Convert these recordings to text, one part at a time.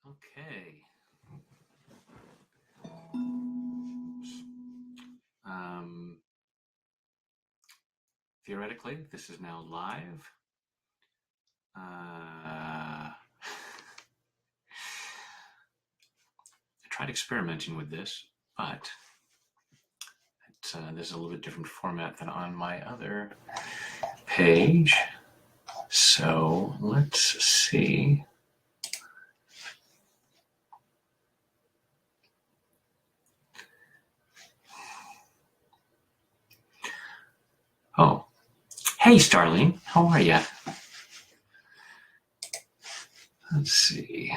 Okay. Theoretically, this is now live. I tried experimenting with this, but there's a little bit different format than on my other page. So let's see. Oh, hey, Starling, how are you? Let's see.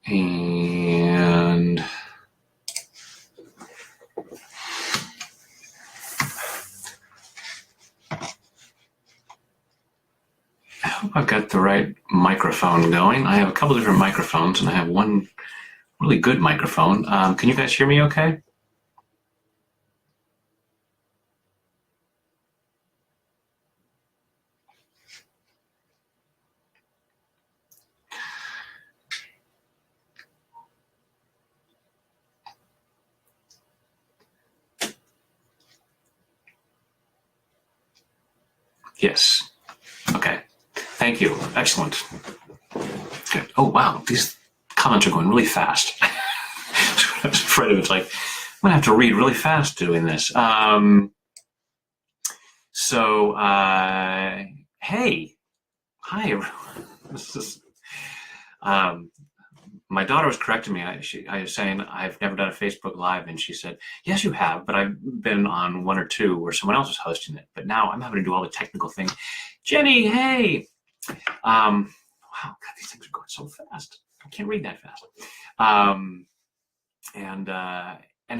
And I hope I've got the right microphone going. I have a couple different microphones, and I have one really good microphone. Can you guys hear me okay? Yes. Okay. Thank you. Excellent. Good. Oh, wow. These comments are going really fast. I was afraid of it. Like, I'm going to have to read really fast doing this. Hey. Hi, everyone. This is, my daughter was correcting me. I was saying I've never done a Facebook Live, and she said, yes, you have, but I've been on one or two where someone else was hosting it. But now I'm having to do all the technical things. Jenny, hey. Wow, God, these things are going so fast. I can't read that fast. And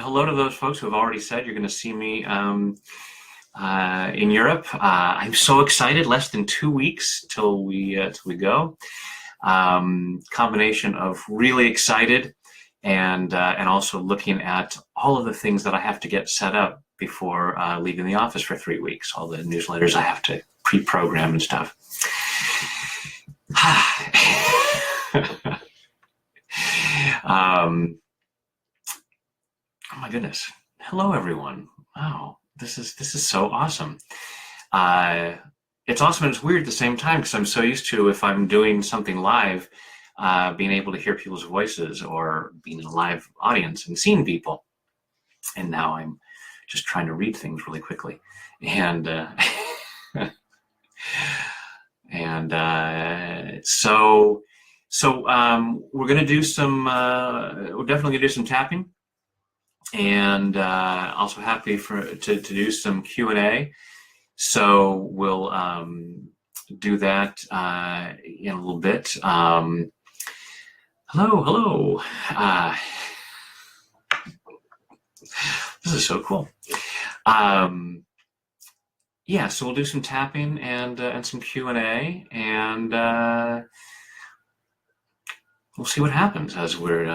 hello to those folks who have already said you're going to see me in Europe. I'm so excited. Less than 2 weeks till we go. Combination of really excited and also looking at all of the things that I have to get set up before leaving the office for 3 weeks. All the newsletters I have to pre-program and stuff. Oh my goodness. Hello, everyone. Wow, this is so awesome. It's awesome and it's weird at the same time because I'm so used to, if I'm doing something live, being able to hear people's voices or being in a live audience and seeing people. And now I'm just trying to read things really quickly. And so we're going to do some, we're definitely going to do some tapping, and also happy to do some Q&A. So we'll do that in a little bit. Hello. This is so cool. Yeah, so we'll do some tapping and some Q&A, and we'll see what happens as we're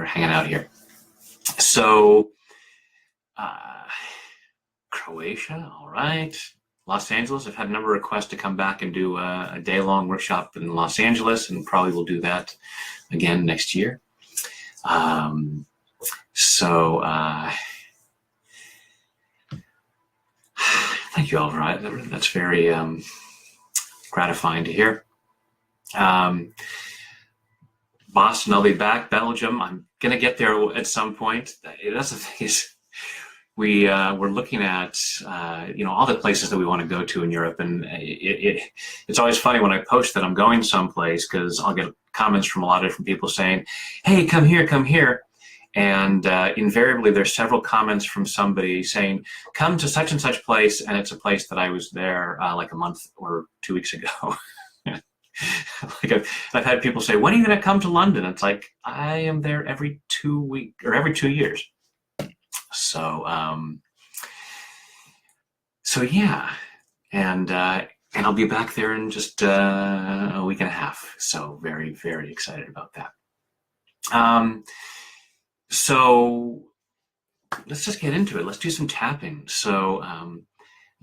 hanging out here. So, Croatia, all right. Los Angeles, I've had a number of requests to come back and do a day-long workshop in Los Angeles, and probably will do that again next year. Thank you all, right? That's very gratifying to hear. Boston, I'll be back. Belgium, I'm going to get there at some point. That's the thing is, we're looking at all the places that we want to go to in Europe, and it's always funny when I post that I'm going someplace, because I'll get comments from a lot of different people saying, hey, come here, and invariably there's several comments from somebody saying, come to such and such place, and it's a place that I was there like a month or 2 weeks ago. Like I've had people say, when are you going to come to London? It's like, I am there every 2 weeks or every 2 years. So yeah, and I'll be back there in just a week and a half. So very, very excited about that. So let's just get into it. Let's do some tapping. So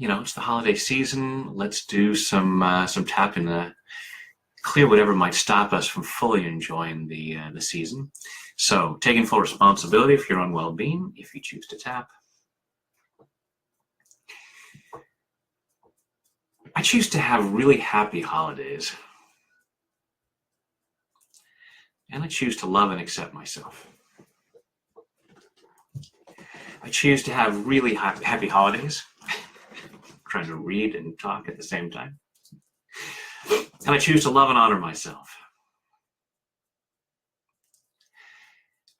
it's the holiday season. Let's do some tapping to clear whatever might stop us from fully enjoying the season. So, taking full responsibility for your own well-being if you choose to tap. I choose to have really happy holidays. And I choose to love and accept myself. I choose to have really happy holidays. I'm trying to read and talk at the same time. And I choose to love and honor myself.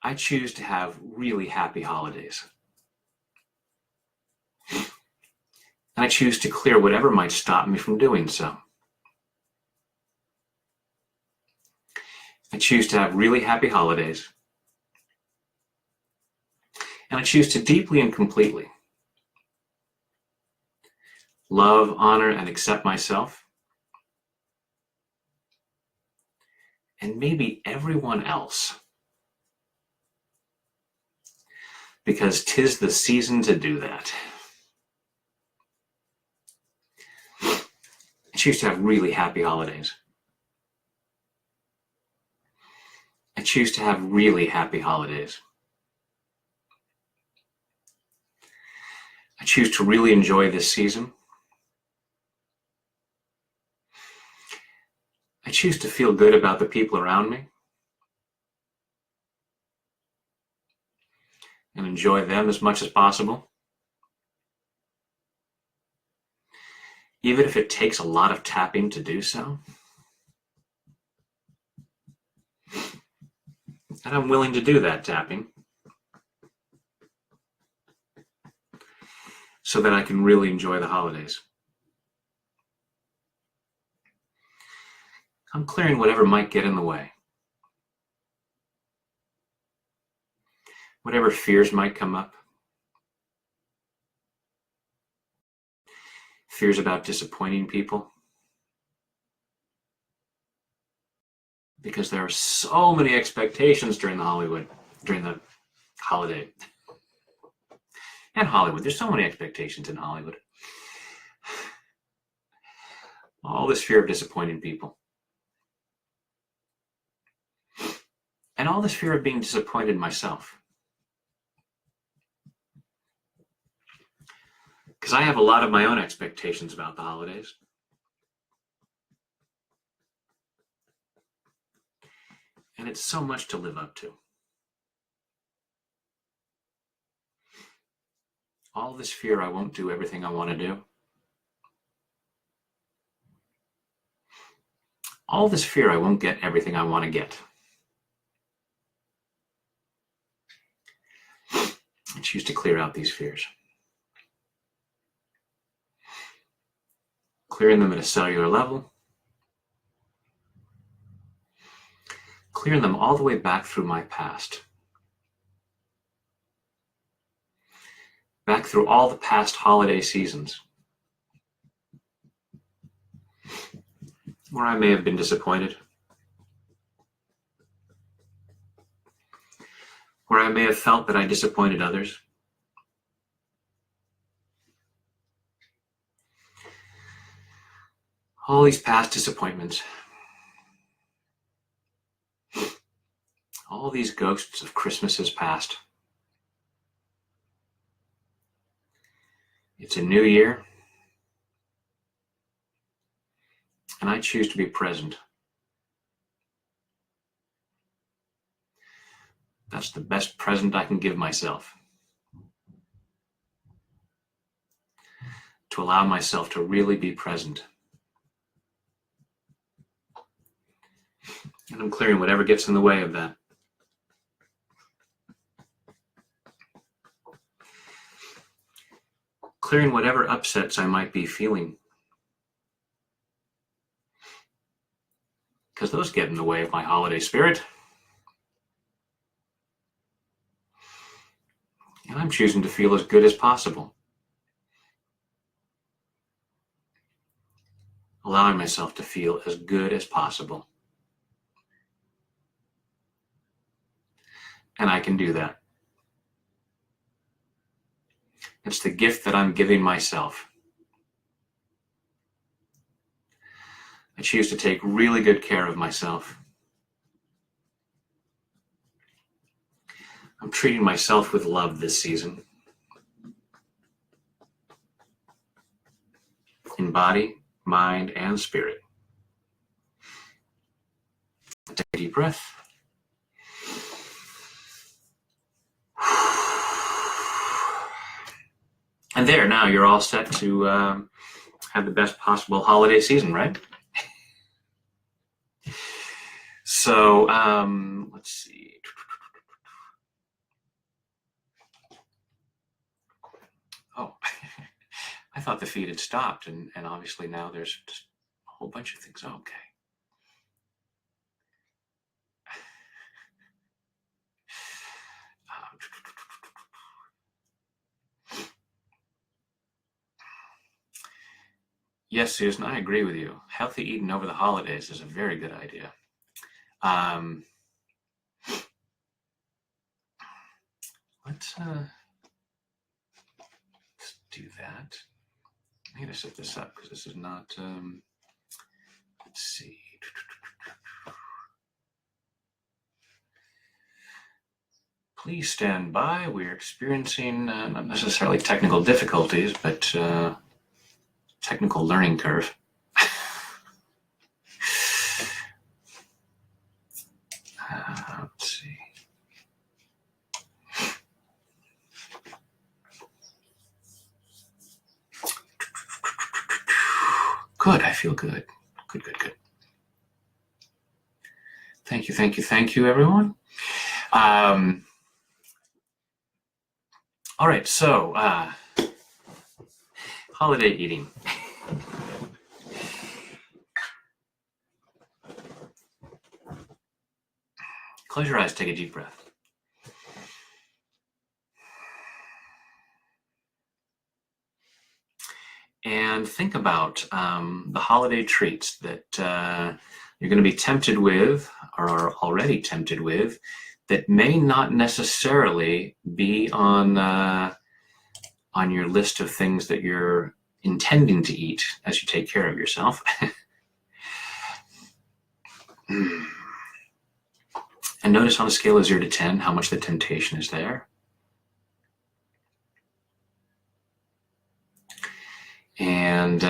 I choose to have really happy holidays. And I choose to clear whatever might stop me from doing so. I choose to have really happy holidays. And I choose to deeply and completely love, honor, and accept myself, and maybe everyone else, because 'tis the season to do that. I choose to have really happy holidays. I choose to have really happy holidays. I choose to really enjoy this season. I choose to feel good about the people around me and enjoy them as much as possible, even if it takes a lot of tapping to do so. And I'm willing to do that tapping so that I can really enjoy the holidays. I'm clearing whatever might get in the way. Whatever fears might come up. Fears about disappointing people. Because there are so many expectations during the holiday. And Hollywood. There's so many expectations in Hollywood. All this fear of disappointing people. And all this fear of being disappointed myself. Because I have a lot of my own expectations about the holidays. And it's so much to live up to. All this fear I won't do everything I want to do. All this fear I won't get everything I want to get. I choose to clear out these fears. Clearing them at a cellular level. Clearing them all the way back through my past. Back through all the past holiday seasons. Where I may have been disappointed. Where I may have felt that I disappointed others. All these past disappointments. All these ghosts of Christmases past. It's a new year. And I choose to be present. That's the best present I can give myself. To allow myself to really be present. And I'm clearing whatever gets in the way of that. Clearing whatever upsets I might be feeling. Because those get in the way of my holiday spirit. And I'm choosing to feel as good as possible. Allowing myself to feel as good as possible. And I can do that. It's the gift that I'm giving myself. I choose to take really good care of myself. I'm treating myself with love this season. In body, mind, and spirit. Take a deep breath. And there, now you're all set to have the best possible holiday season, right? So, let's see. Oh, I thought the feed had stopped, and obviously now there's just a whole bunch of things. Okay. Yes, Susan, I agree with you. Healthy eating over the holidays is a very good idea. Let's do that. I gotta set this up because this is not, let's see. Please stand by. We're experiencing not necessarily technical difficulties, but technical learning curve. Let's see. Good, I feel good. Good. Thank you, everyone. All right, so holiday eating. Close your eyes, take a deep breath. And think about the holiday treats that you're going to be tempted with or are already tempted with that may not necessarily be on your list of things that you're intending to eat as you take care of yourself. And notice on a scale of 0 to 10 how much the temptation is there. And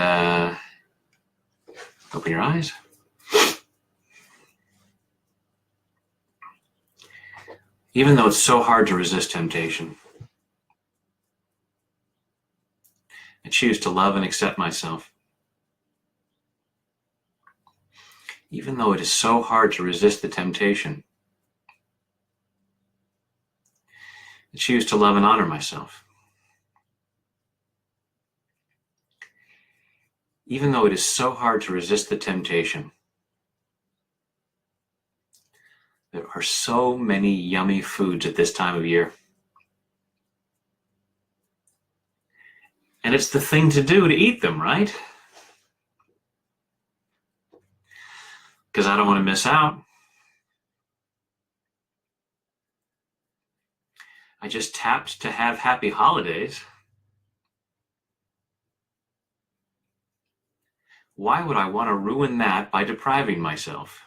open your eyes. Even though it's so hard to resist temptation, I choose to love and accept myself. Even though it is so hard to resist the temptation, I choose to love and honor myself. Even though it is so hard to resist the temptation, there are so many yummy foods at this time of year. And it's the thing to do to eat them, right? Because I don't want to miss out. I just tapped to have happy holidays. Why would I want to ruin that by depriving myself?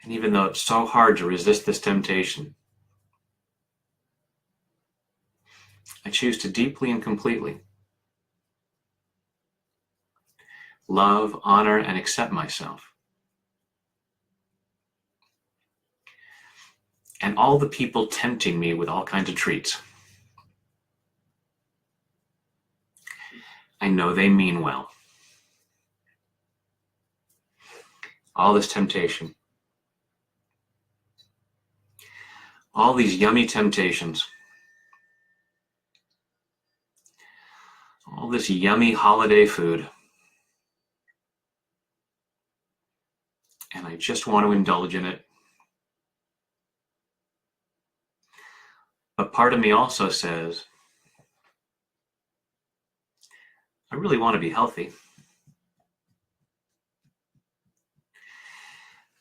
And even though it's so hard to resist this temptation, I choose to deeply and completely love, honor, and accept myself. And all the people tempting me with all kinds of treats. I know they mean well. All this temptation. All these yummy temptations. All this yummy holiday food. And I just want to indulge in it. But part of me also says, I really want to be healthy.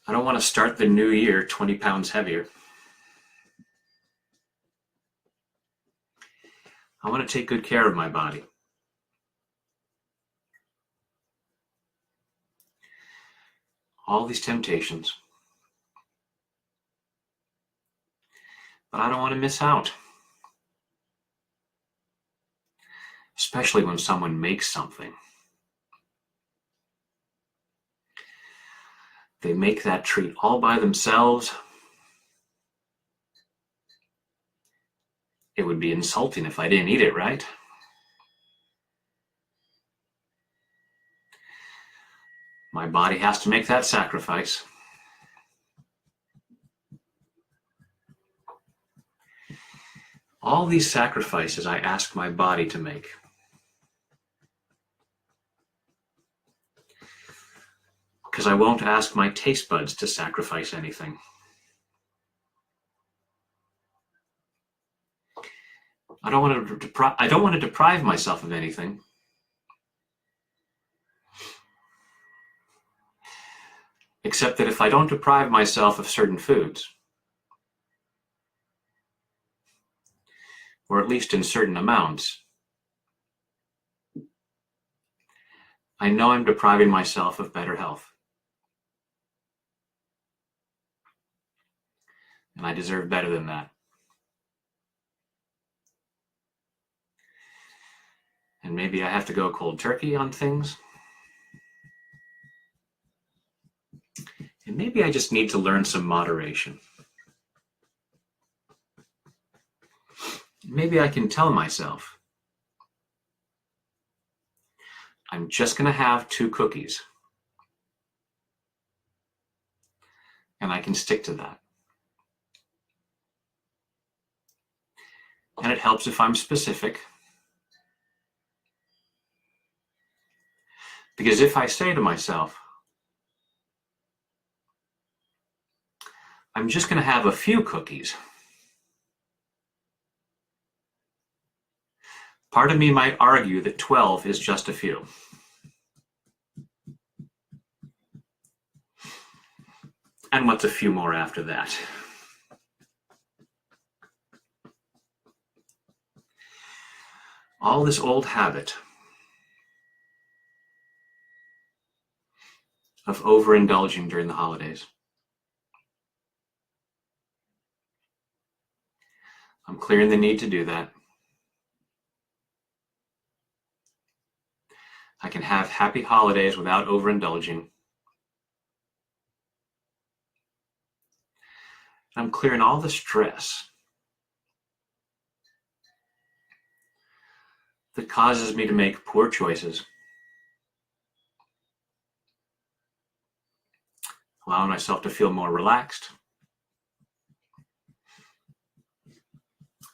I don't want to start the new year 20 pounds heavier. I want to take good care of my body. all these temptations. But I don't want to miss out. Especially when someone makes something. They make that treat all by themselves. It would be insulting if I didn't eat it, right? My body has to make that sacrifice. All these sacrifices I ask my body to make. Because I won't ask my taste buds to sacrifice anything. I don't want to deprive myself of anything. Except that if I don't deprive myself of certain foods, or at least in certain amounts, I know I'm depriving myself of better health. And I deserve better than that. And maybe I have to go cold turkey on things. And maybe I just need to learn some moderation. Maybe I can tell myself, I'm just going to have 2 cookies. And I can stick to that. And it helps if I'm specific. Because if I say to myself, I'm just going to have a few cookies, part of me might argue that 12 is just a few. And what's a few more after that? All this old habit of overindulging during the holidays. I'm clearing the need to do that. I can have happy holidays without overindulging. I'm clearing all the stress that causes me to make poor choices, allowing myself to feel more relaxed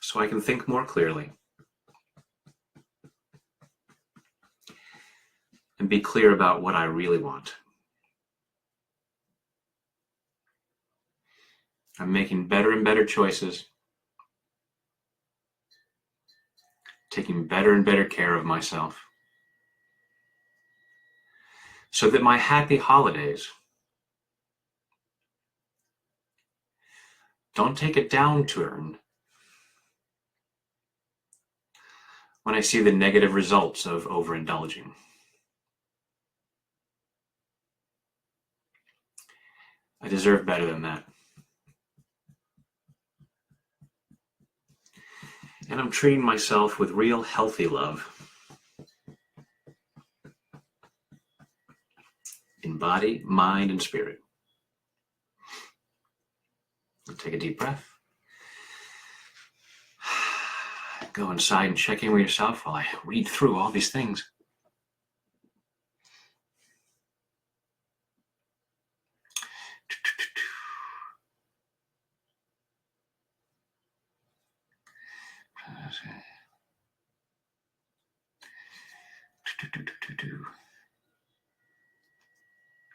so I can think more clearly and be clear about what I really want. I'm making better and better choices, taking better and better care of myself, so that my happy holidays don't take a downturn when I see the negative results of overindulging. I deserve better than that. And I'm treating myself with real healthy love in body, mind, and spirit. Take a deep breath. Go inside and check in with yourself while I read through all these things.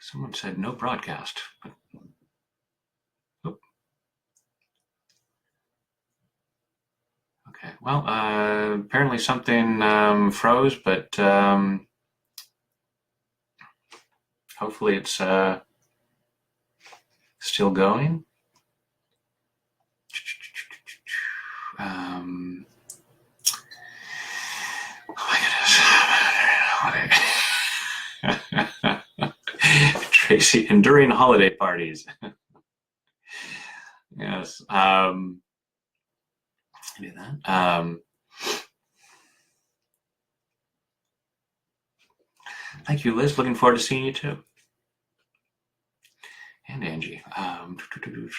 Someone said no broadcast. Oh. Okay, well, apparently something froze, but hopefully it's still going. Oh my goodness. crazy, enduring holiday parties. Yes. Do that. Thank you, Liz. Looking forward to seeing you too. And Angie. It's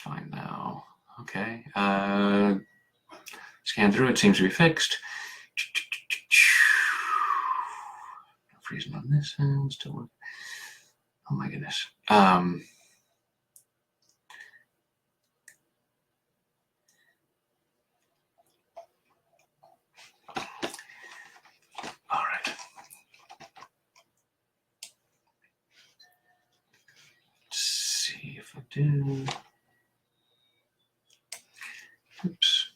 fine now. Okay. Scan through. It seems to be fixed. Freezing on this end. Still working. Oh my goodness. All right. Let's see if I do. Oops.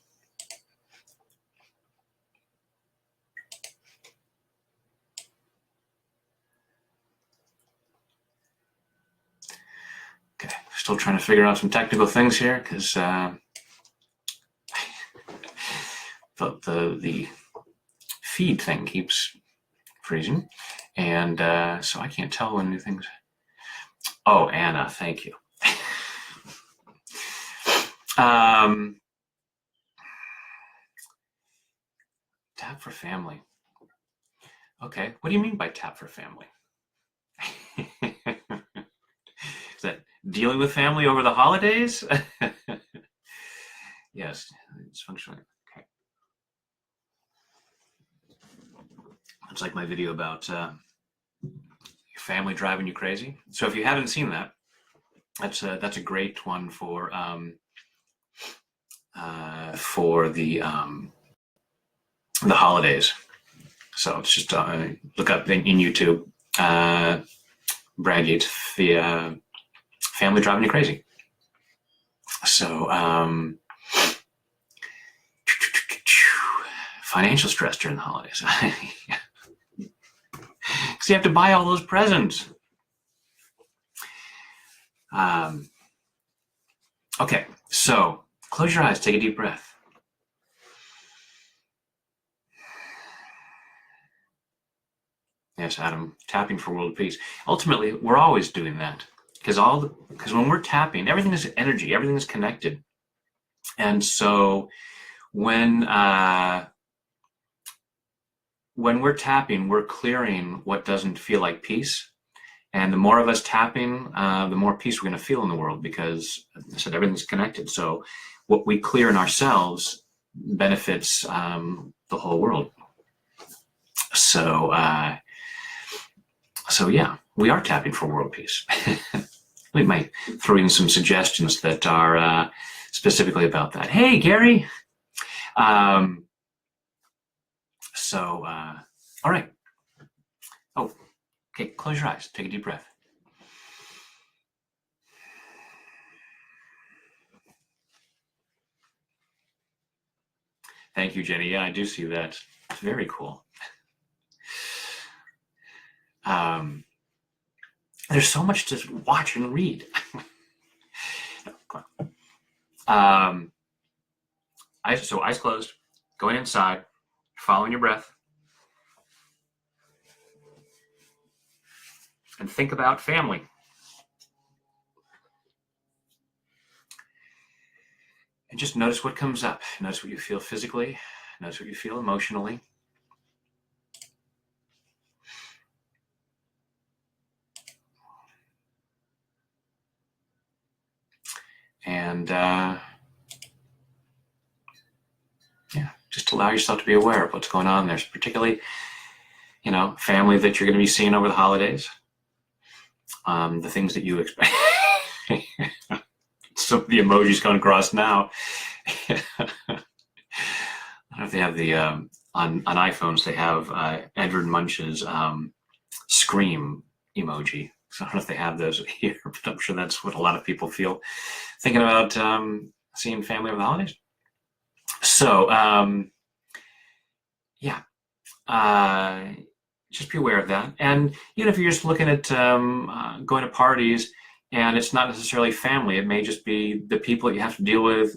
Okay, still trying to figure out some technical things here because the feed thing keeps freezing, and so I can't tell when new things. Oh, Anna, thank you. Tap for family. Okay, what do you mean by tap for family? Is that dealing with family over the holidays? Yes, it's functioning. Okay. It's like my video about your family driving you crazy. So if you haven't seen that, that's a great one for the holidays. So it's just look up in YouTube, Brad Yates, the family driving you crazy. So financial stress during the holidays. Because you have to buy all those presents. Okay, so close your eyes, take a deep breath. Yes, Adam, tapping for world peace. Ultimately, we're always doing that because when we're tapping, everything is energy, everything is connected, and so when we're tapping, we're clearing what doesn't feel like peace, and the more of us tapping, the more peace we're going to feel in the world because, as I said, everything's connected. So what we clear in ourselves benefits the whole world. So yeah, we are tapping for world peace. We might throw in some suggestions that are specifically about that. Hey, Gary. All right. Oh, okay, close your eyes. Take a deep breath. Thank you, Jenny. Yeah, I do see that. It's very cool. There's so much to watch and read. So eyes closed, going inside, following your breath, and think about family. And just notice what comes up. Notice what you feel physically. Notice what you feel emotionally. And just allow yourself to be aware of what's going on there. Particularly, family that you're going to be seeing over the holidays. The things that you expect. So the emojis going across now. I don't know if they have the on iPhones. They have Edward Munch's scream emoji. So I don't know if they have those here, but I'm sure that's what a lot of people feel thinking about seeing family over the holidays. So just be aware of that. And if you're just looking at going to parties and it's not necessarily family, it may just be the people that you have to deal with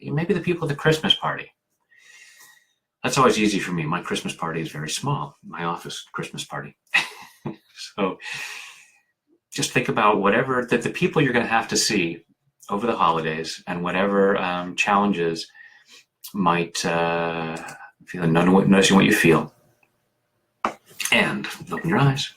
maybe the people at the Christmas party. That's always easy for me. My Christmas party is very small, my office Christmas party. So just think about whatever that the people you're going to have to see over the holidays, and whatever challenges might feel. Noticing what you feel, and open your eyes.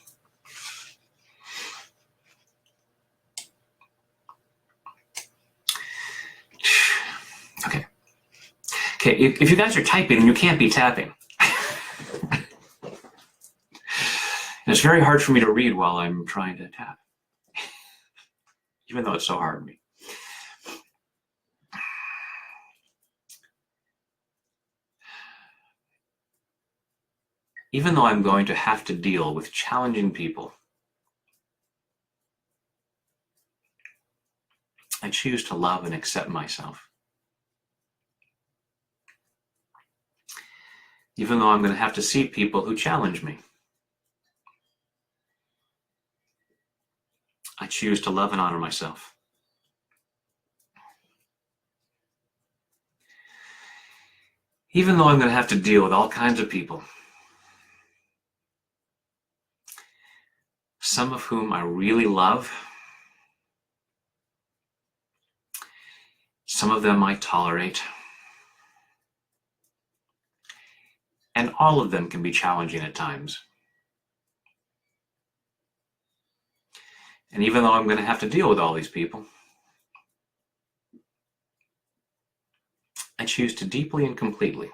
Okay. If you guys are typing, then you can't be tapping. It's very hard for me to read while I'm trying to tap, even though it's so hard for me. Even though I'm going to have to deal with challenging people, I choose to love and accept myself. Even though I'm going to have to see people who challenge me, I choose to love and honor myself. Even though I'm going to have to deal with all kinds of people, some of whom I really love, some of them I tolerate, and all of them can be challenging at times. And even though I'm going to have to deal with all these people, I choose to deeply and completely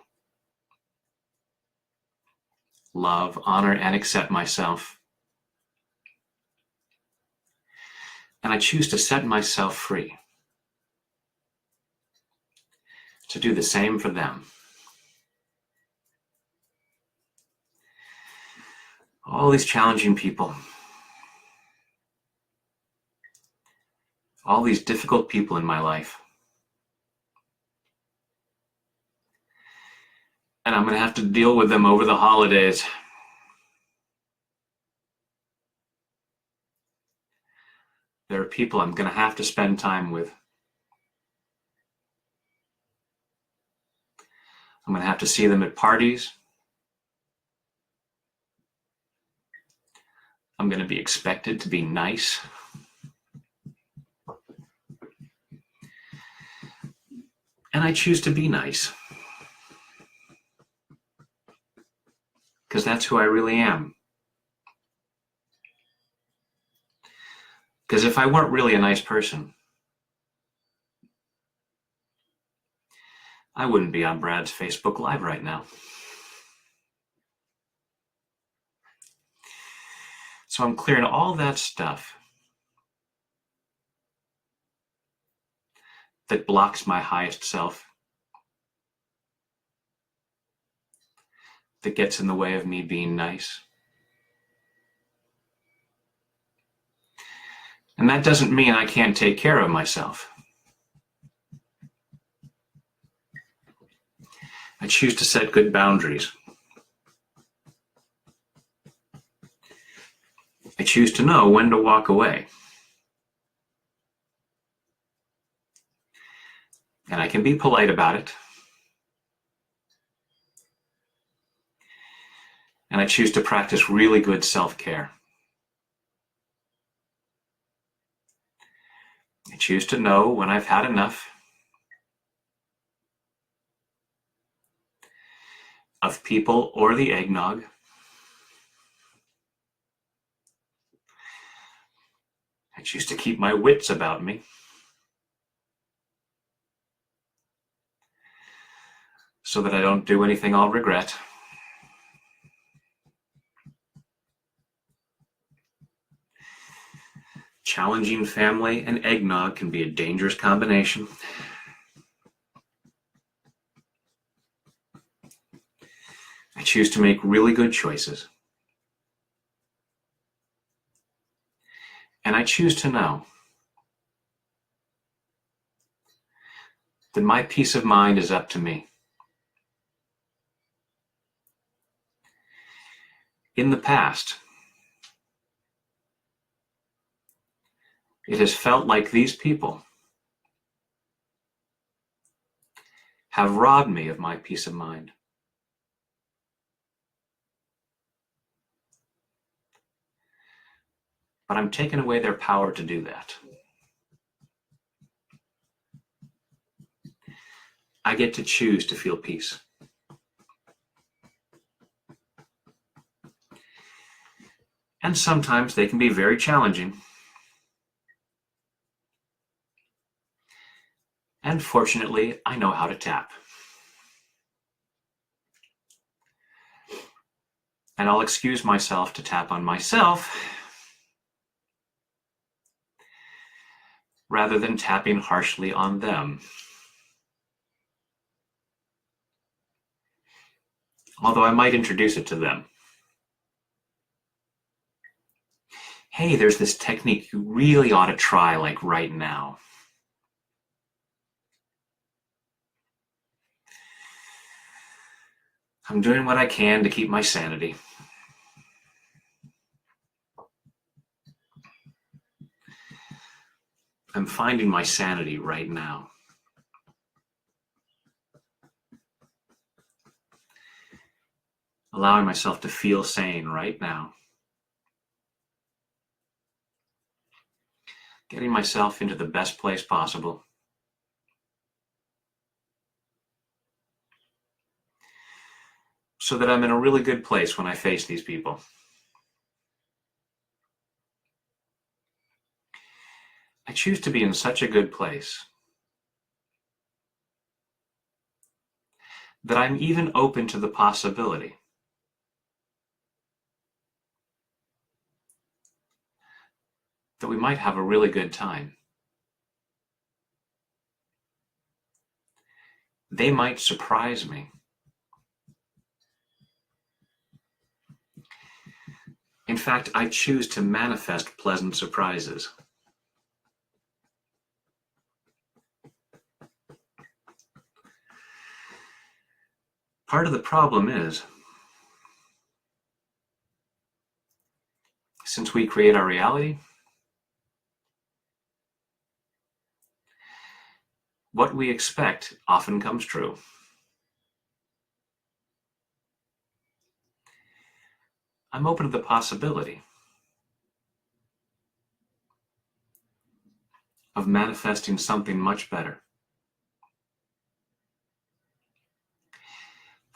love, honor, and accept myself. And I choose to set myself free to do the same for them. All these challenging people, all these difficult people in my life. And I'm going to have to deal with them over the holidays. There are people I'm going to have to spend time with. I'm going to have to see them at parties. I'm going to be expected to be nice. And I choose to be nice, because that's who I really am. Because if I weren't really a nice person, I wouldn't be on Brad's Facebook Live right now. So I'm clearing all that stuff that blocks my highest self, that gets in the way of me being nice. And that doesn't mean I can't take care of myself. I choose to set good boundaries. I choose to know when to walk away. And I can be polite about it. And I choose to practice really good self-care. I choose to know when I've had enough of people or the eggnog. I choose to keep my wits about me. So that I don't do anything I'll regret. Challenging family and eggnog can be a dangerous combination. I choose to make really good choices. And I choose to know that my peace of mind is up to me. In the past, it has felt like these people have robbed me of my peace of mind. but I'm taking away their power to do that. I get to choose to feel peace. And sometimes they can be very challenging. And fortunately, I know how to tap. And I'll excuse myself to tap on myself rather than tapping harshly on them. Although I might introduce it to them. Hey, there's this technique you really ought to try, like right now. I'm doing what I can to keep my sanity. I'm finding my sanity right now. Allowing myself to feel sane right now. Getting myself into the best place possible. So that I'm in a really good place when I face these people. I choose to be in such a good place that I'm even open to the possibility that we might have a really good time. They might surprise me. In fact, I choose to manifest pleasant surprises. Part of the problem is, since we create our reality, what we expect often comes true. I'm open to the possibility of manifesting something much better.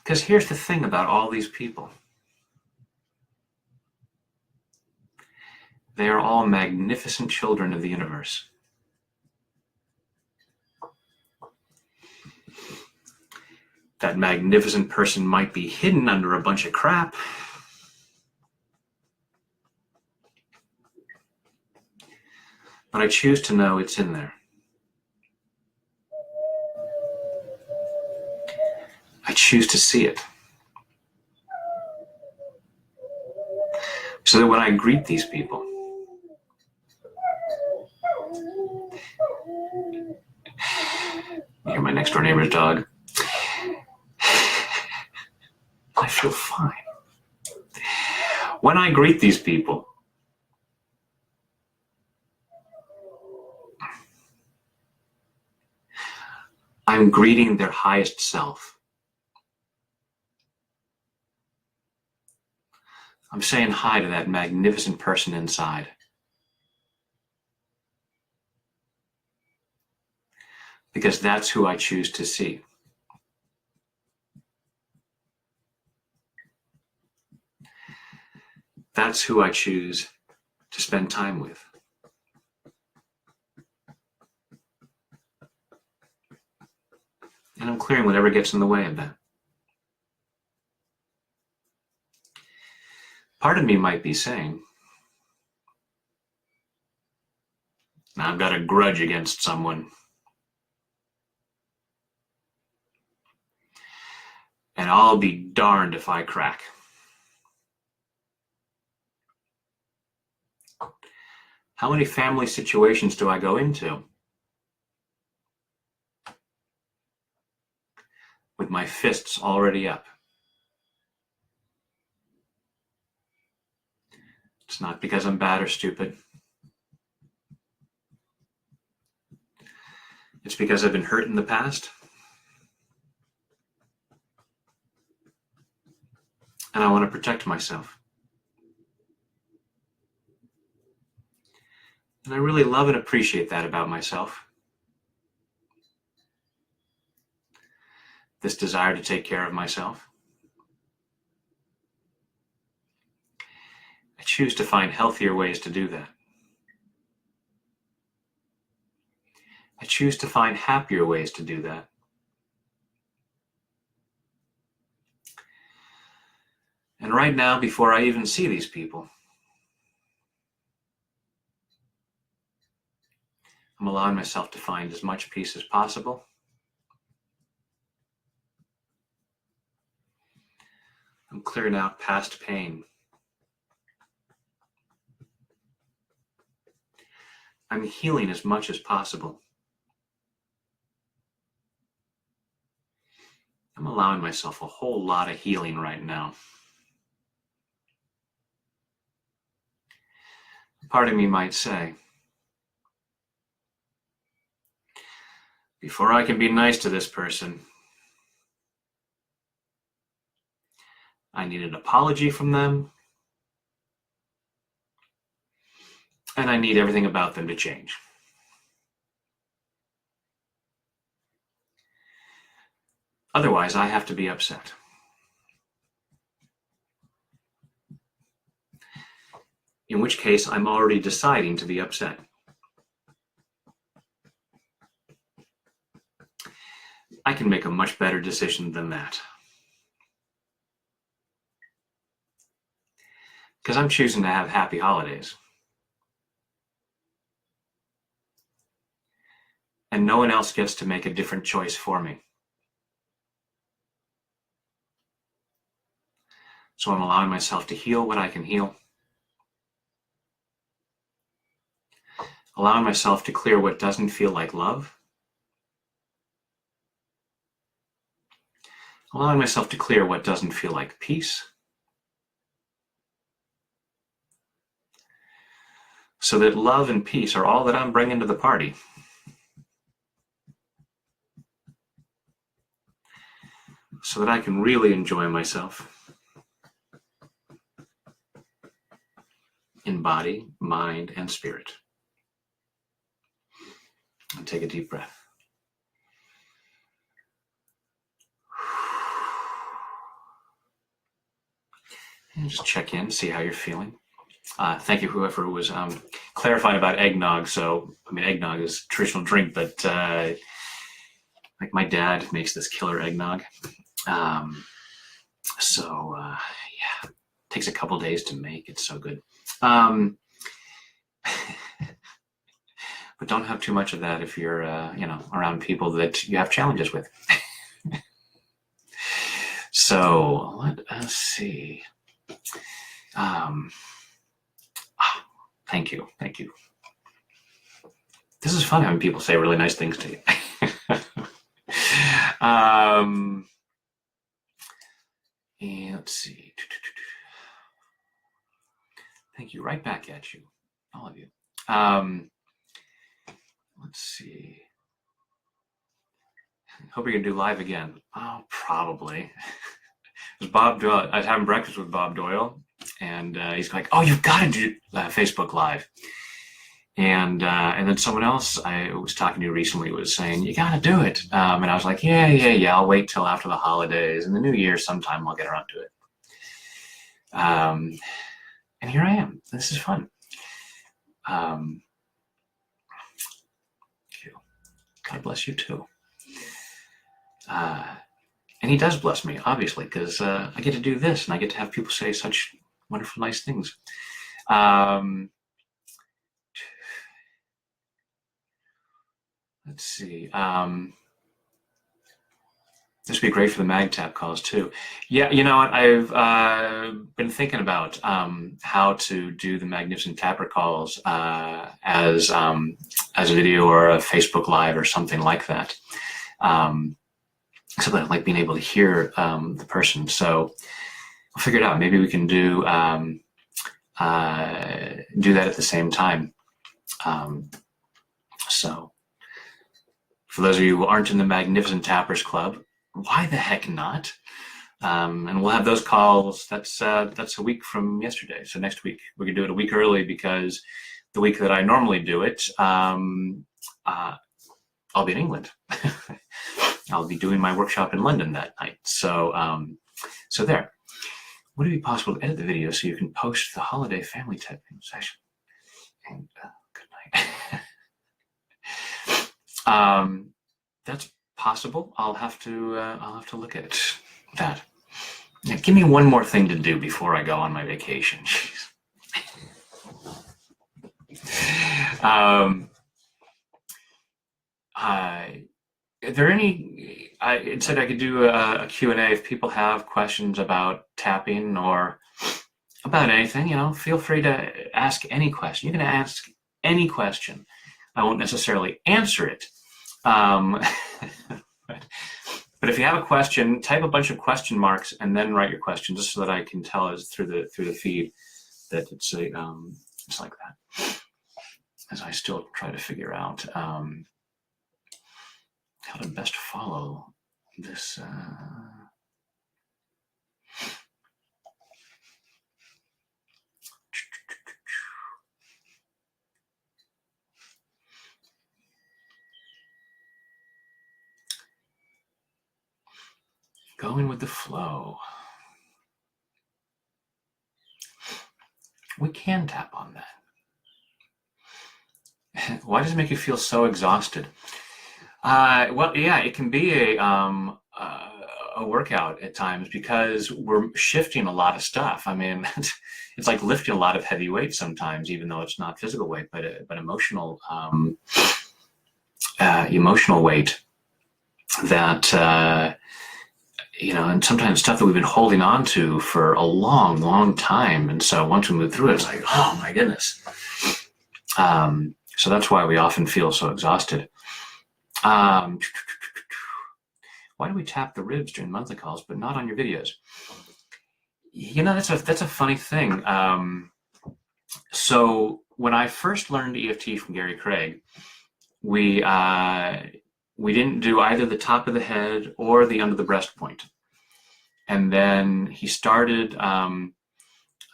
Because here's the thing about all these people. They are all magnificent children of the universe. That magnificent person might be hidden under a bunch of crap. But I choose to know it's in there. I choose to see it. So that when I greet these people, you're my next door neighbor's dog, I feel fine. When I greet these people, I'm greeting their highest self. I'm saying hi to that magnificent person inside. Because that's who I choose to see. That's who I choose to spend time with. And I'm clearing whatever gets in the way of that. Part of me might be saying, I've got a grudge against someone. And I'll be darned if I crack. How many family situations do I go into with my fists already up? It's not because I'm bad or stupid. It's because I've been hurt in the past. And I want to protect myself. And I really love and appreciate that about myself. This desire to take care of myself. I choose to find healthier ways to do that. I choose to find happier ways to do that. And right now, before I even see these people, I'm allowing myself to find as much peace as possible. I'm clearing out past pain. I'm healing as much as possible. I'm allowing myself a whole lot of healing right now. Part of me might say, before I can be nice to this person, I need an apology from them, and I need everything about them to change. Otherwise, I have to be upset. In which case, I'm already deciding to be upset. I can make a much better decision than that. Because I'm choosing to have happy holidays. And no one else gets to make a different choice for me. So I'm allowing myself to heal what I can heal. Allowing myself to clear what doesn't feel like love. Allowing myself to clear what doesn't feel like peace. So that love and peace are all that I'm bringing to the party. So that I can really enjoy myself in body, mind, and spirit. And take a deep breath. And just check in, see how you're feeling. Thank you, whoever was clarifying about eggnog. So, I mean, eggnog is a traditional drink, but like my dad makes this killer eggnog. Yeah, takes a couple days to make. It's so good. But don't have too much of that if you're, around people that you have challenges with. So let us see. Thank you. This is fun having people say really nice things to you. And let's see. Thank you. Right back at you, all of you. Let's see. Hope you're gonna do live again. Oh, probably. It was Bob Doyle. I was having breakfast with Bob Doyle, and he's like, "Oh, you've got to do Facebook Live." And then someone else I was talking to recently was saying, "You got to do it." And I was like, "Yeah. I'll wait till after the holidays and the New Year. Sometime I'll get around to it." And here I am. This is fun. God bless you too. And he does bless me, obviously, because I get to do this and I get to have people say such wonderful, nice things. Let's see. This would be great for the MagTap calls too. Yeah, you know what? I've been thinking about how to do the Magnificent Tapper calls as a video or a Facebook Live or something like that. So that I like being able to hear the person. So I'll figure it out. Maybe we can do that at the same time. So for those of you who aren't in the Magnificent Tappers Club, why the heck not? And we'll have those calls. That's a week from yesterday. So next week we're gonna do it a week early because the week that I normally do it, I'll be in England. I'll be doing my workshop in London that night. So, so there. Would it be possible to edit the video so you can post the holiday family typing session? And good night. That's possible. I'll have to look at that. Yeah, give me one more thing to do before I go on my vacation. Are there any, it said I could do a Q&A if people have questions about tapping or about anything, you know, feel free to ask any question. You can ask any question. I won't necessarily answer it. But if you have a question, type a bunch of question marks and then write your question, just so that I can tell us through the feed that it's like that. As I still try to figure out how to best follow this. Going with the flow. We can tap on that. Why does it make you feel so exhausted? Well, yeah, it can be a workout at times because we're shifting a lot of stuff. I mean, it's like lifting a lot of heavy weight sometimes, even though it's not physical weight, but emotional emotional weight that you know, and sometimes stuff that we've been holding on to for a long, long time. And so once we move through it, it's like, oh my goodness. So that's why we often feel so exhausted. Why do we tap the ribs during monthly calls, but not on your videos? You know, that's a funny thing. So when I first learned EFT from Gary Craig, we didn't do either the top of the head or the under the breast point. And then he started doing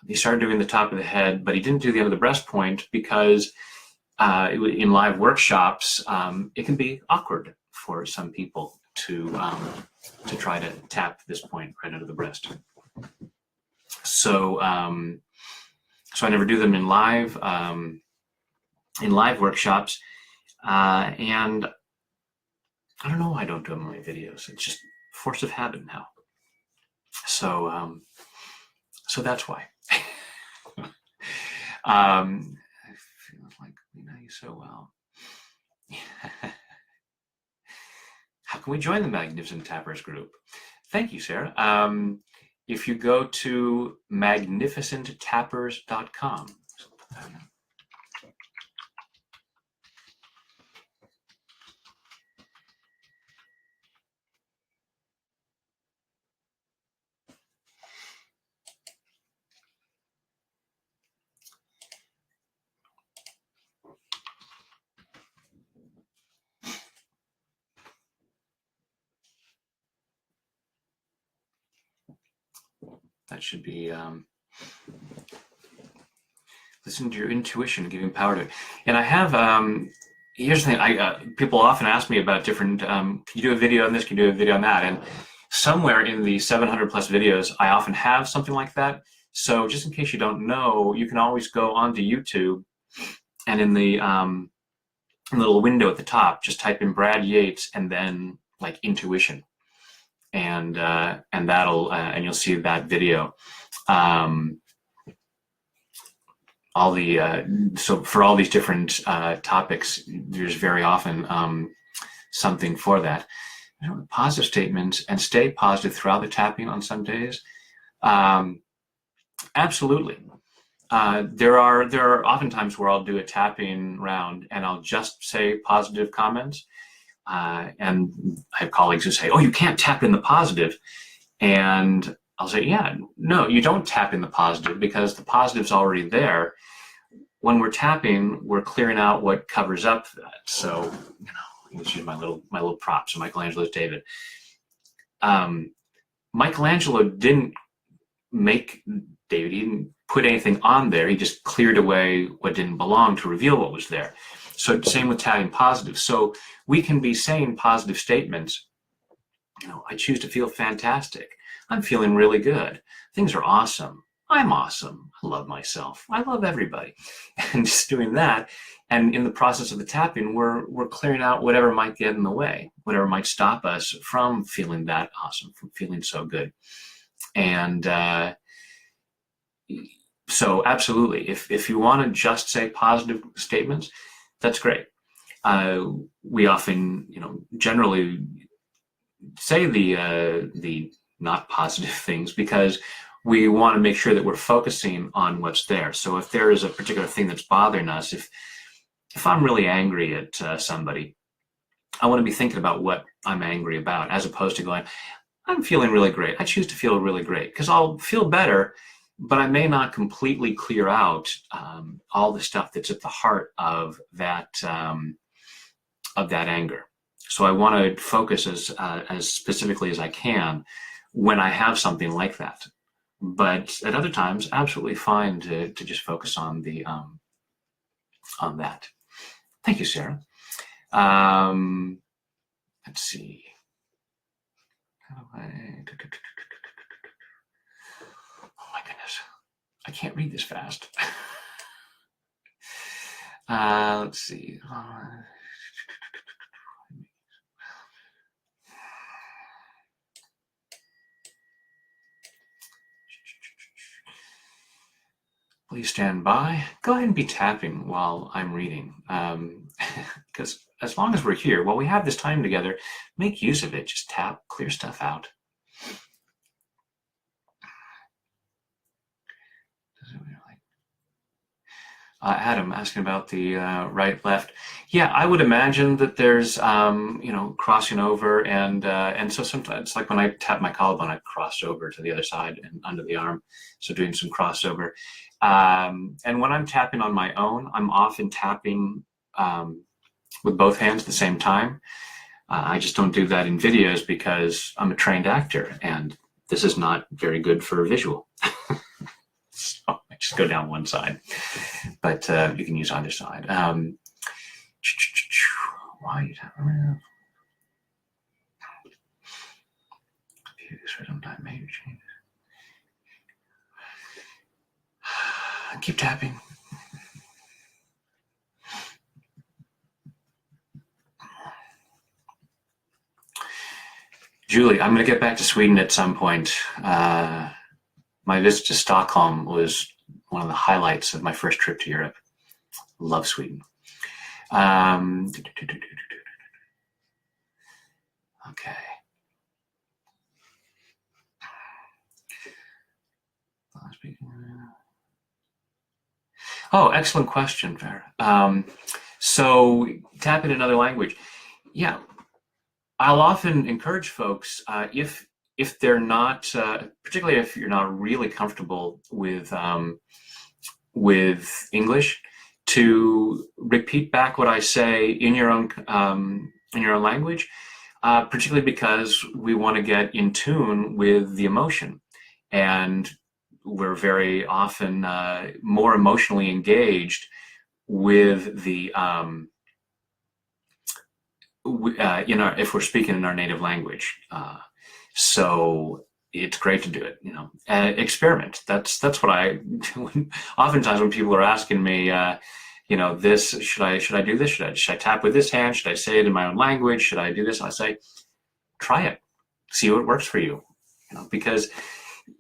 the top of the head, but he didn't do the under the breast point because in live workshops, it can be awkward for some people to try to tap this point right under the breast. So so I never do them in live workshops, and I don't know why I don't do them in my videos. It's just force of habit now. So so that's why. I feel like we know you so well. How can we join the Magnificent Tappers group? Thank you, Sarah. If you go to magnificenttappers.com. That should be listen to your intuition, giving power to it. And I have here's the thing. People often ask me about different. Can you do a video on this? Can you do a video on that? And somewhere in the 700 plus videos, I often have something like that. So just in case you don't know, you can always go onto YouTube, and in the little window at the top, just type in Brad Yates and then like intuition. And that'll and you'll see that video. All the so for all these different topics, there's very often something for that. Positive statements and stay positive throughout the tapping on some days. Absolutely. There are often times where I'll do a tapping round and I'll just say positive comments. And I have colleagues who say, oh, you can't tap in the positive. And I'll say, yeah, no, you don't tap in the positive because the positive's already there. When we're tapping, we're clearing out what covers up that. So, you know, let's use my little props. So Michelangelo's David. Michelangelo didn't make David. He didn't put anything on there. He just cleared away what didn't belong to reveal what was there. So same with tagging positive. So we can be saying positive statements. I choose to feel fantastic. I'm feeling really good. Things are awesome. I'm awesome. I love myself. I love everybody. And just doing that, and in the process of the tapping, we're clearing out whatever might get in the way, whatever might stop us from feeling that awesome, from feeling so good. And so absolutely, if you want to just say positive statements, that's great. We often, generally say the not positive things because we want to make sure that we're focusing on what's there. So if there is a particular thing that's bothering us, if I'm really angry at somebody, I want to be thinking about what I'm angry about, as opposed to going, I'm feeling really great. I choose to feel really great because I'll feel better, but I may not completely clear out all the stuff that's at the heart of that anger. So I want to focus as specifically as I can when I have something like that. But at other times, absolutely fine to just focus on the on that. Thank you, Sarah. Let's see. Oh my goodness, I can't read this fast. Let's see. Please stand by. Go ahead and be tapping while I'm reading. Because as long as we're here, while we have this time together, make use of it. Just tap, clear stuff out. Adam asking about the right, left. Yeah, I would imagine that there's, crossing over, and so sometimes it's like when I tap my collarbone, I cross over to the other side and under the arm, so doing some crossover. And when I'm tapping on my own, I'm often tapping with both hands at the same time. I just don't do that in videos because I'm a trained actor, and this is not very good for visual. So I just go down one side, but you can use either side. Why you tap around? Maybe change. Keep tapping. Julie, I'm going to get back to Sweden at some point. My visit to Stockholm was one of the highlights of my first trip to Europe. Love Sweden. Okay. Oh, excellent question, Farah. So tap in another language. Yeah, I'll often encourage folks, if they're not, particularly if you're not really comfortable with English, to repeat back what I say in your own language, particularly because we want to get in tune with the emotion, and we're very often more emotionally engaged with the if we're speaking in our native language. So it's great to do it, experiment. That's what I oftentimes when people are asking me, this, should I do this? Should I tap with this hand? Should I say it in my own language? Should I do this? I say, try it, see what works for you, because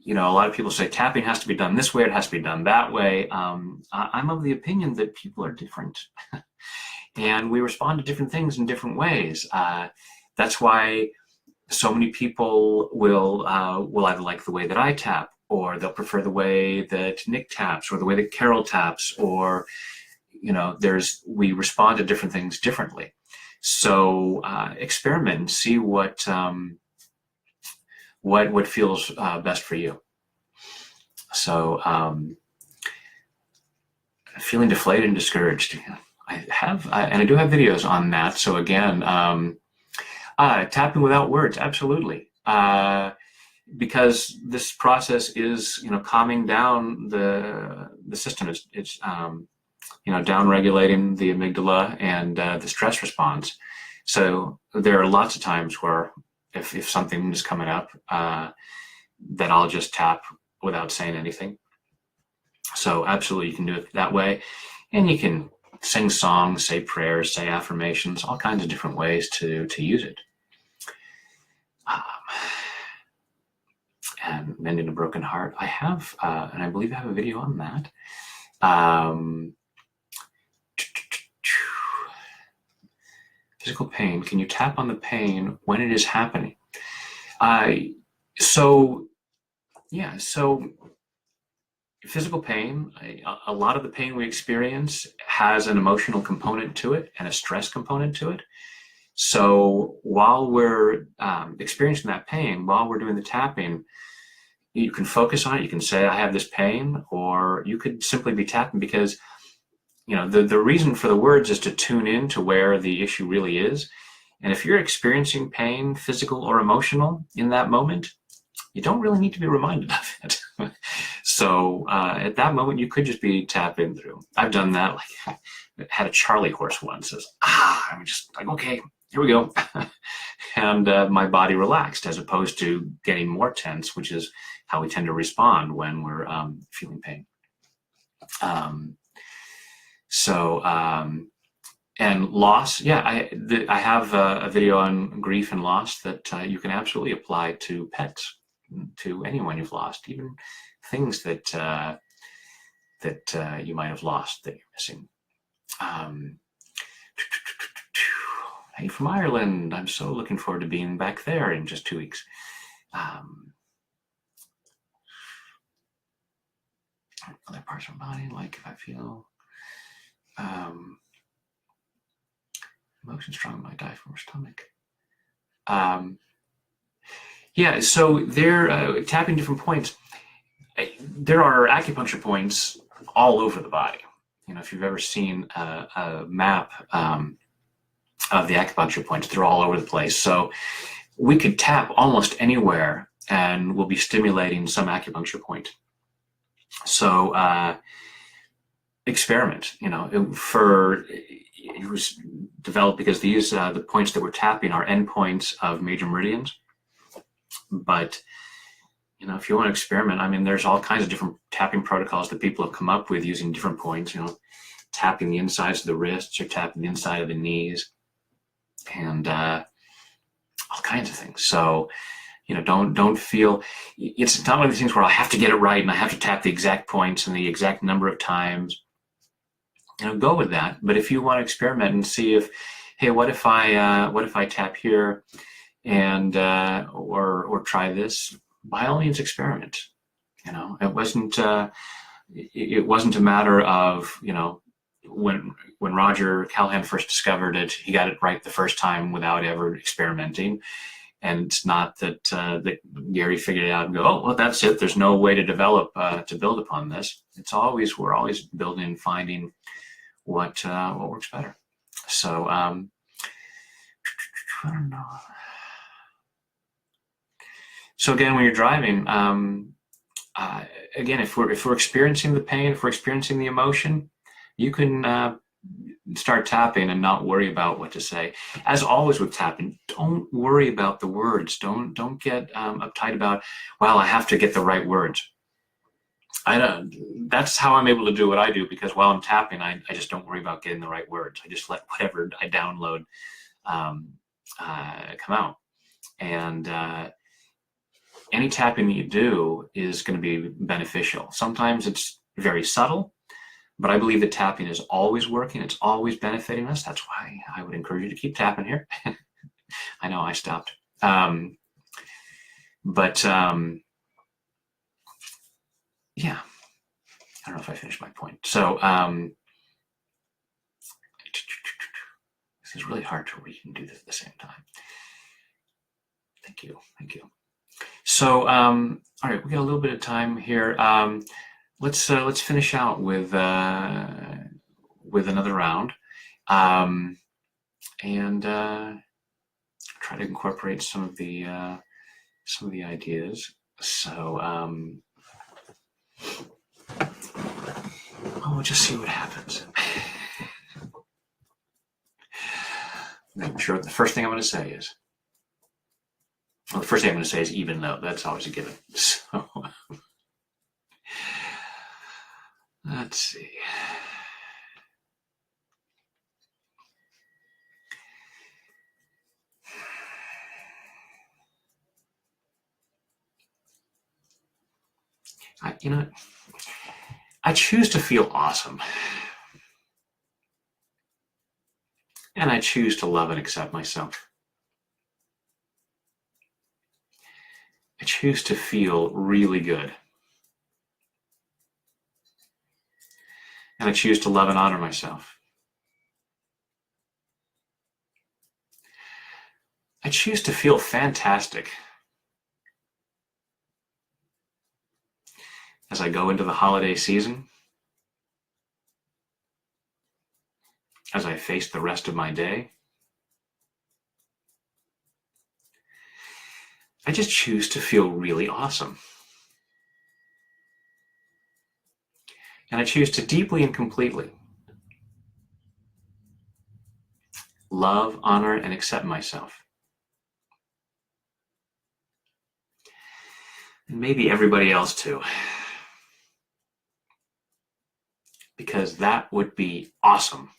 a lot of people say tapping has to be done this way, it has to be done that way. I'm of the opinion that people are different and we respond to different things in different ways. That's why so many people will either like the way that I tap, or they'll prefer the way that Nick taps, or the way that Carol taps, or we respond to different things differently. So experiment and see what feels best for you. So feeling deflated and discouraged. I do have videos on that. So again, tapping without words, absolutely. because this process is, calming down the system. It's down regulating the amygdala and the stress response. So there are lots of times where if something is coming up, that I'll just tap without saying anything. So absolutely, you can do it that way, and you can sing songs, say prayers, say affirmations, all kinds of different ways to use it. And mending a broken heart, I have, and I believe I have a video on that. Physical pain. Can you tap on the pain when it is happening? So physical pain, a lot of the pain we experience has an emotional component to it and a stress component to it. So while we're experiencing that pain, while we're doing the tapping, you can focus on it. You can say, I have this pain, or you could simply be tapping because, the reason for the words is to tune in to where the issue really is. And if you're experiencing pain, physical or emotional, in that moment, you don't really need to be reminded of it. So at that moment, you could just be tapping through. I've done that. Like, I had a Charlie horse once. I'm just like, okay, here we go. And my body relaxed, as opposed to getting more tense, which is how we tend to respond when we're feeling pain. And loss, I have a video on grief and loss that you can absolutely apply to pets, to anyone you've lost, even things that you might have lost that you're missing. Hey, from Ireland, I'm so looking forward to being back there in just 2 weeks. Other parts of my body, like if I feel emotion strong in my diaphragm or stomach. So they're tapping different points. There are acupuncture points all over the body. If you've ever seen a map of the acupuncture points, they're all over the place. So we could tap almost anywhere and we'll be stimulating some acupuncture point. So experiment, it was developed because these, the points that we're tapping are endpoints of major meridians. But, if you want to experiment, there's all kinds of different tapping protocols that people have come up with using different points, tapping the insides of the wrists or tapping the inside of the knees, and all kinds of things. So, don't feel, it's not one of these things where I have to get it right and I have to tap the exact points and the exact number of times. Go with that. But if you want to experiment and see if, hey, what if I tap here and or try this, by all means experiment. It wasn't a matter of, when Roger Callahan first discovered it, he got it right the first time without ever experimenting. And it's not that that Gary figured it out and go, oh, well, that's it. There's no way to develop, to build upon this. We're always building and finding what works better. So I don't know. So again, when you're driving, again, if we're experiencing the pain, if we're experiencing the emotion, you can start tapping and not worry about what to say. As always with tapping, don't worry about the words. Don't get uptight about, well, I have to get the right words. That's how I'm able to do what I do, because while I'm tapping, I just don't worry about getting the right words. I just let whatever I download come out. And any tapping that you do is going to be beneficial. Sometimes it's very subtle, but I believe that tapping is always working. It's always benefiting us. That's why I would encourage you to keep tapping here. I know I stopped. Yeah, I don't know if I finished my point. So this is really hard to read and do this at the same time. Thank you. So, all right, we got a little bit of time here. Let's finish out with another round, and try to incorporate some of the ideas. So, we'll just see what happens. I'm sure the first thing I'm going to say is, well, the first thing I'm going to say is even though. That's always a given. So, let's see. I choose to feel awesome. And I choose to love and accept myself. I choose to feel really good. And I choose to love and honor myself. I choose to feel fantastic as I go into the holiday season, as I face the rest of my day. I just choose to feel really awesome. And I choose to deeply and completely love, honor, and accept myself. And maybe everybody else too. Because that would be awesome.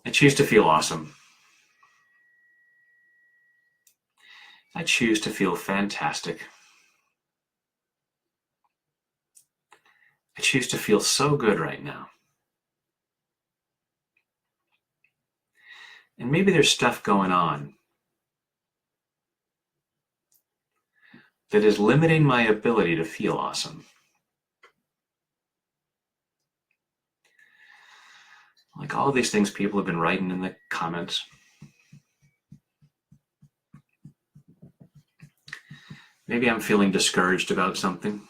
I choose to feel awesome. I choose to feel fantastic. I choose to feel so good right now. And maybe there's stuff going on that is limiting my ability to feel awesome. Like all of these things people have been writing in the comments. Maybe I'm feeling discouraged about something.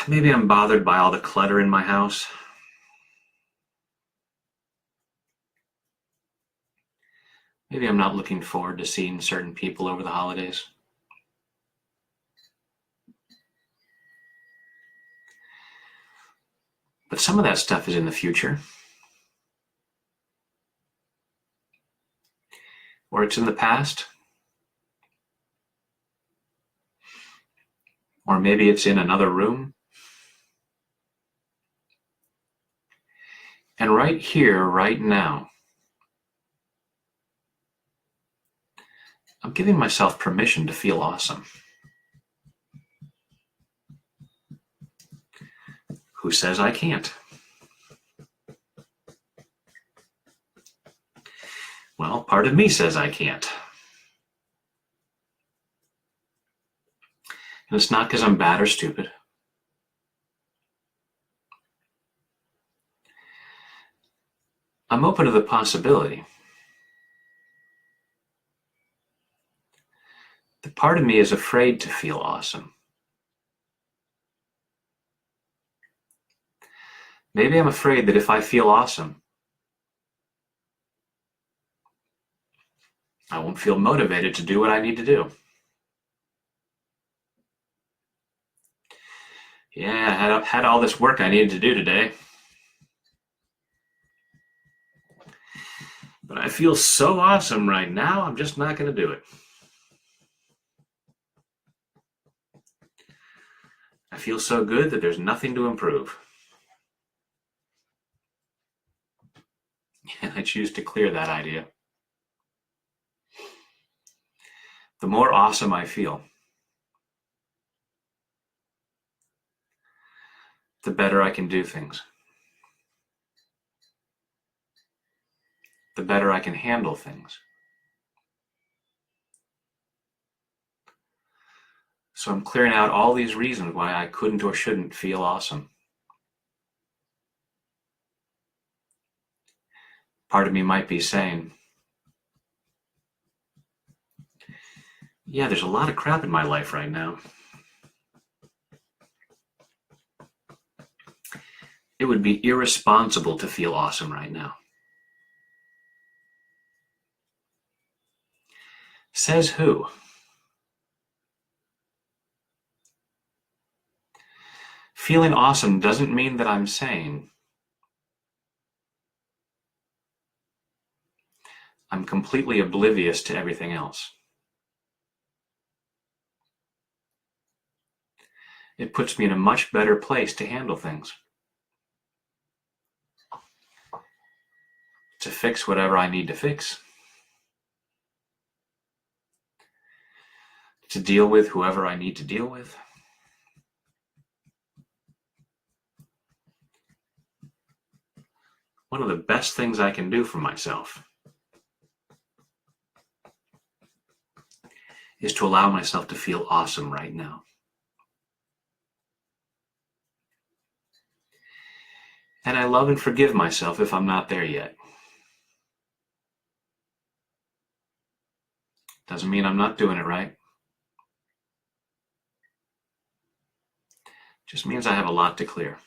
Maybe I'm bothered by all the clutter in my house. Maybe I'm not looking forward to seeing certain people over the holidays. But some of that stuff is in the future. Or it's in the past. Or maybe it's in another room. And right here, right now, I'm giving myself permission to feel awesome. Who says I can't? Well, part of me says I can't. And it's not because I'm bad or stupid. I'm open to the possibility that part of me is afraid to feel awesome. Maybe I'm afraid that if I feel awesome, I won't feel motivated to do what I need to do. Yeah, I had all this work I needed to do today. But I feel so awesome right now, I'm just not going to do it. I feel so good that there's nothing to improve. And I choose to clear that idea. The more awesome I feel, the better I can do things. The better I can handle things. So I'm clearing out all these reasons why I couldn't or shouldn't feel awesome. Part of me might be saying, yeah, there's a lot of crap in my life right now. It would be irresponsible to feel awesome right now. Says who? Feeling awesome doesn't mean that I'm sane. I'm completely oblivious to everything else. It puts me in a much better place to handle things. To fix whatever I need to fix. To deal with whoever I need to deal with. One of the best things I can do for myself is to allow myself to feel awesome right now. And I love and forgive myself if I'm not there yet. Doesn't mean I'm not doing it right. Just means I have a lot to clear.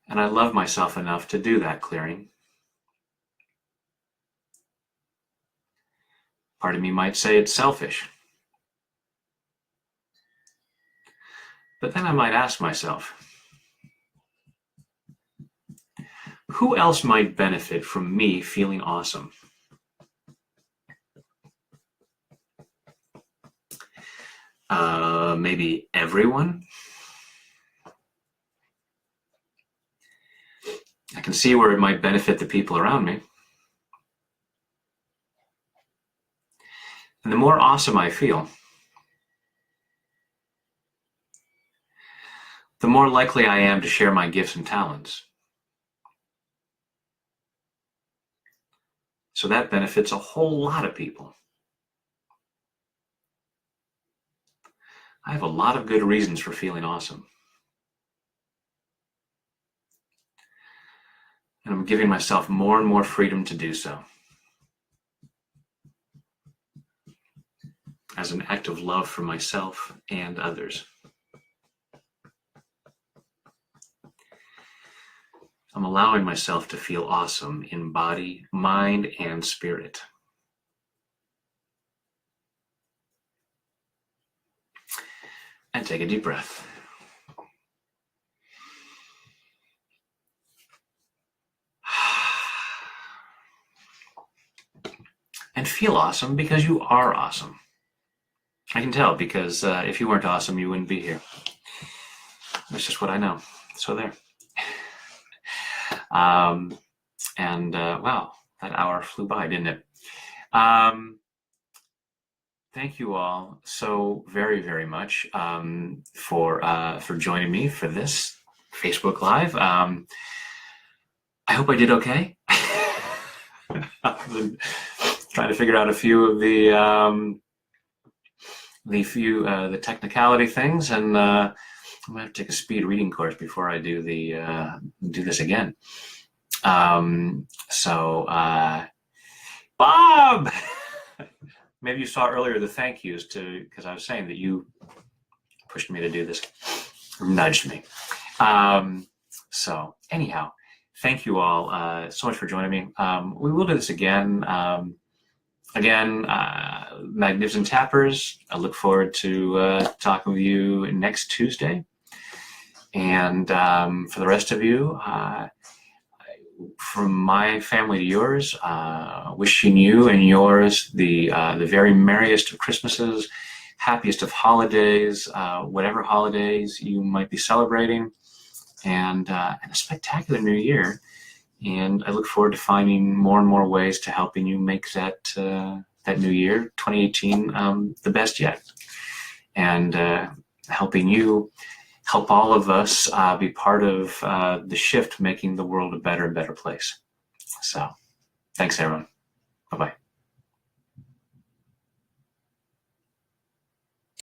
And I love myself enough to do that clearing. Part of me might say it's selfish. But then I might ask myself, who else might benefit from me feeling awesome? Maybe everyone? I can see where it might benefit the people around me. And the more awesome I feel, the more likely I am to share my gifts and talents. So that benefits a whole lot of people. I have a lot of good reasons for feeling awesome. And I'm giving myself more and more freedom to do so. As an act of love for myself and others. I'm allowing myself to feel awesome in body, mind, and spirit. And take a deep breath. And feel awesome because you are awesome. I can tell because if you weren't awesome, you wouldn't be here. That's just what I know. So there. Wow, that hour flew by, didn't it? Thank you all so very, very much for joining me for this Facebook Live. I hope I did okay. I've been trying to figure out a few of the technicality things, and I'm gonna have to take a speed reading course before I do do this again. Bob, maybe you saw earlier the thank yous because I was saying that you pushed me to do this, nudged me. So anyhow, thank you all so much for joining me. We will do this again. Magnificent Tappers, I look forward to talking with you next Tuesday. And for the rest of you, from my family to yours, wishing you and yours the very merriest of Christmases, happiest of holidays, whatever holidays you might be celebrating, and a spectacular new year. And I look forward to finding more and more ways to helping you make that new year, 2018, the best yet, and helping you help all of us be part of the shift, making the world a better and better place. So thanks, everyone. Bye-bye.